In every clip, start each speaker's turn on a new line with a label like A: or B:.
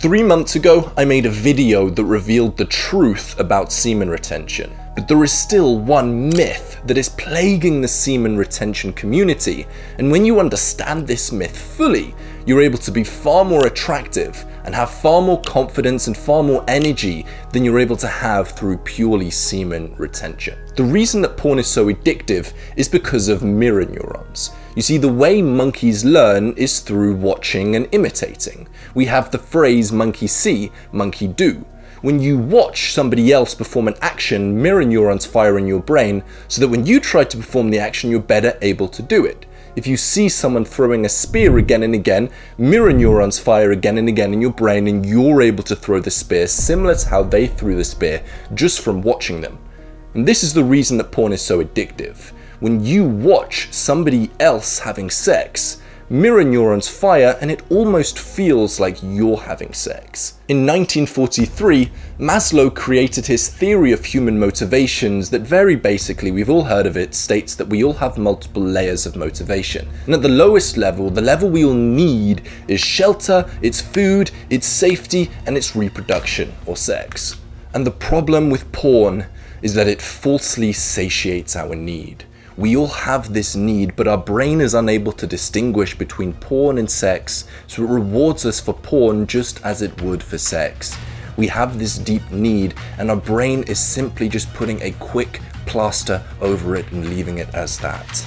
A: 3 months ago, I made a video that revealed the truth about semen retention. But there is still one myth that is plaguing the semen retention community, and when you understand this myth fully, you're able to be far more attractive and have far more confidence and far more energy than you're able to have through purely semen retention. The reason that porn is so addictive is because of mirror neurons. You see, the way monkeys learn is through watching and imitating. We have the phrase monkey see, monkey do. When you watch somebody else perform an action, mirror neurons fire in your brain so that when you try to perform the action, you're better able to do it. If you see someone throwing a spear again and again, mirror neurons fire again and again in your brain and you're able to throw the spear similar to how they threw the spear just from watching them. And this is the reason that porn is so addictive. When you watch somebody else having sex, mirror neurons fire and it almost feels like you're having sex. In 1943, Maslow created his theory of human motivations that very basically, we've all heard of it, states that we all have multiple layers of motivation. And at the lowest level, the level we all need is shelter, it's food, it's safety, and it's reproduction or sex. And the problem with porn is that it falsely satiates our need. We all have this need, but our brain is unable to distinguish between porn and sex, so it rewards us for porn just as it would for sex. We have this deep need, and our brain is simply just putting a quick plaster over it and leaving it as that.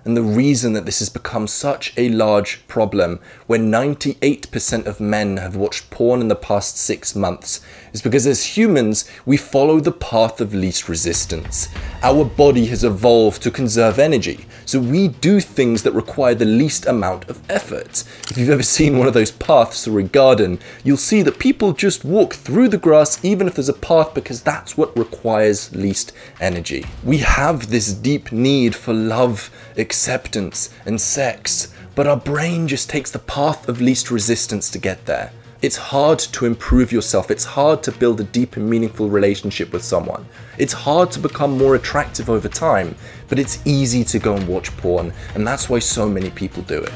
A: And the reason that this has become such a large problem, when 98% of men have watched porn in the past 6 months, is because as humans, we follow the path of least resistance. Our body has evolved to conserve energy, so we do things that require the least amount of effort. If you've ever seen one of those paths through a garden, you'll see that people just walk through the grass even if there's a path because that's what requires least energy. We have this deep need for love, acceptance, and sex, but our brain just takes the path of least resistance to get there. It's hard to improve yourself, it's hard to build a deep and meaningful relationship with someone. It's hard to become more attractive over time, but it's easy to go and watch porn, and that's why so many people do it.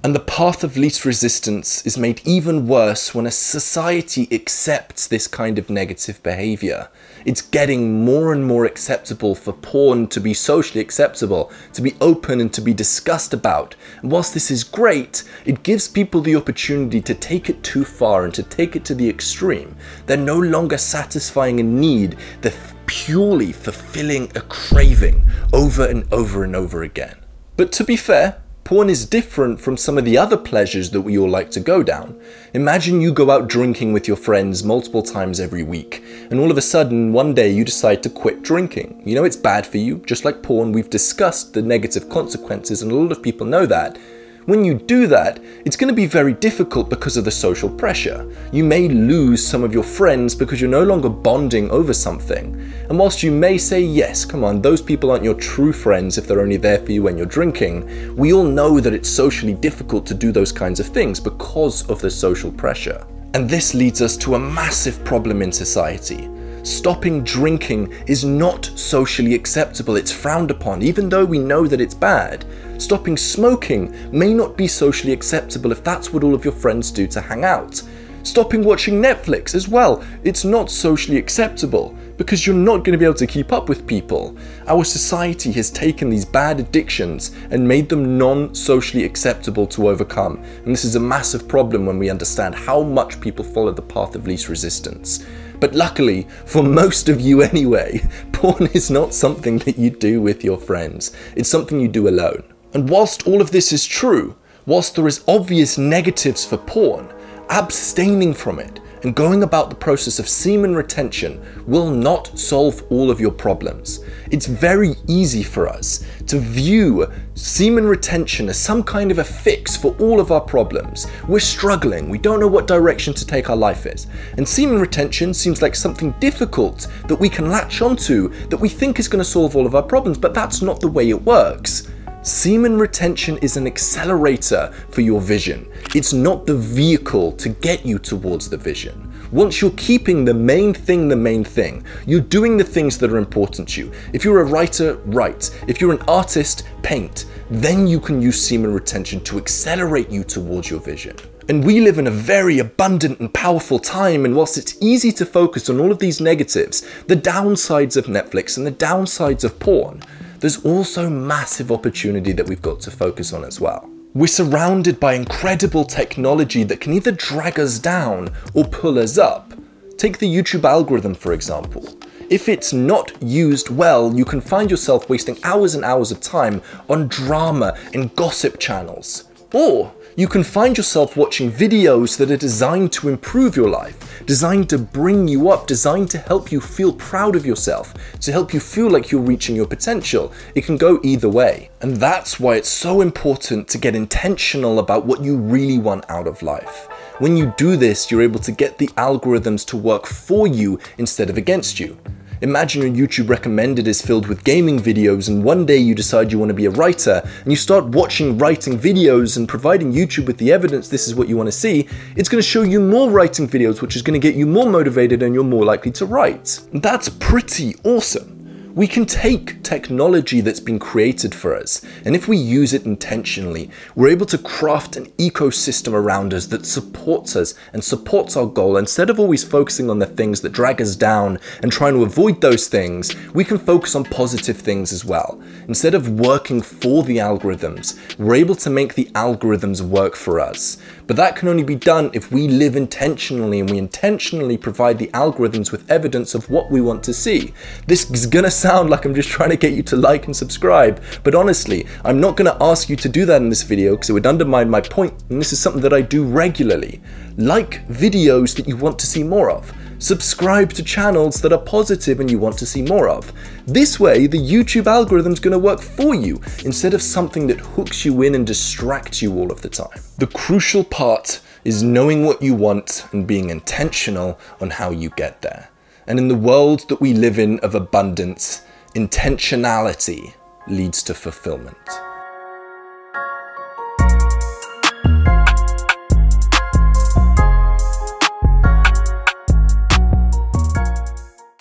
A: And the path of least resistance is made even worse when a society accepts this kind of negative behavior. It's getting more and more acceptable for porn to be socially acceptable, to be open and to be discussed about. And whilst this is great, it gives people the opportunity to take it too far and to take it to the extreme. They're no longer satisfying a need, they're purely fulfilling a craving over and over and over again. But to be fair, porn is different from some of the other pleasures that we all like to go down. Imagine you go out drinking with your friends multiple times every week, and all of a sudden, one day you decide to quit drinking. You know it's bad for you, just like porn, we've discussed the negative consequences and a lot of people know that. When you do that, it's going to be very difficult because of the social pressure. You may lose some of your friends because you're no longer bonding over something. And whilst you may say, yes, come on, those people aren't your true friends if they're only there for you when you're drinking, we all know that it's socially difficult to do those kinds of things because of the social pressure. And this leads us to a massive problem in society. Stopping drinking is not socially acceptable, it's frowned upon, even though we know that it's bad. Stopping smoking may not be socially acceptable if that's what all of your friends do to hang out. Stopping watching Netflix as well, it's not socially acceptable because you're not going to be able to keep up with people. Our society has taken these bad addictions and made them non-socially acceptable to overcome. And this is a massive problem when we understand how much people follow the path of least resistance. But luckily, for most of you anyway, porn is not something that you do with your friends. It's something you do alone. And whilst all of this is true, whilst there is obvious negatives for porn, abstaining from it and going about the process of semen retention will not solve all of your problems. It's very easy for us to view semen retention as some kind of a fix for all of our problems. We're struggling, we don't know what direction to take our life is. And semen retention seems like something difficult that we can latch onto that we think is going to solve all of our problems, but that's not the way it works. Semen retention is an accelerator for your vision. It's not the vehicle to get you towards the vision. Once you're keeping the main thing, you're doing the things that are important to you. If you're a writer, write. If you're an artist, paint. Then you can use semen retention to accelerate you towards your vision. And we live in a very abundant and powerful time, and whilst it's easy to focus on all of these negatives, the downsides of Netflix and the downsides of porn, there's also massive opportunity that we've got to focus on as well. We're surrounded by incredible technology that can either drag us down or pull us up. Take the YouTube algorithm, for example. If it's not used well, you can find yourself wasting hours and hours of time on drama and gossip channels. Or you can find yourself watching videos that are designed to improve your life, designed to bring you up, designed to help you feel proud of yourself, to help you feel like you're reaching your potential. It can go either way. And that's why it's so important to get intentional about what you really want out of life. When you do this, you're able to get the algorithms to work for you instead of against you. Imagine your YouTube recommended is filled with gaming videos, and one day you decide you want to be a writer and you start watching writing videos and providing YouTube with the evidence this is what you want to see. It's going to show you more writing videos, which is going to get you more motivated and you're more likely to write. That's pretty awesome. We can take technology that's been created for us, and if we use it intentionally, we're able to craft an ecosystem around us that supports us and supports our goal. Instead of always focusing on the things that drag us down and trying to avoid those things, we can focus on positive things as well. Instead of working for the algorithms, we're able to make the algorithms work for us. But that can only be done if we live intentionally and we intentionally provide the algorithms with evidence of what we want to see. This is gonna sound like I'm just trying to get you to like and subscribe, but honestly, I'm not gonna ask you to do that in this video because it would undermine my point, and this is something that I do regularly. Like videos that you want to see more of. Subscribe to channels that are positive and you want to see more of. This way, the YouTube algorithm's gonna work for you instead of something that hooks you in and distracts you all of the time. The crucial part is knowing what you want and being intentional on how you get there. And in the world that we live in of abundance, intentionality leads to fulfillment.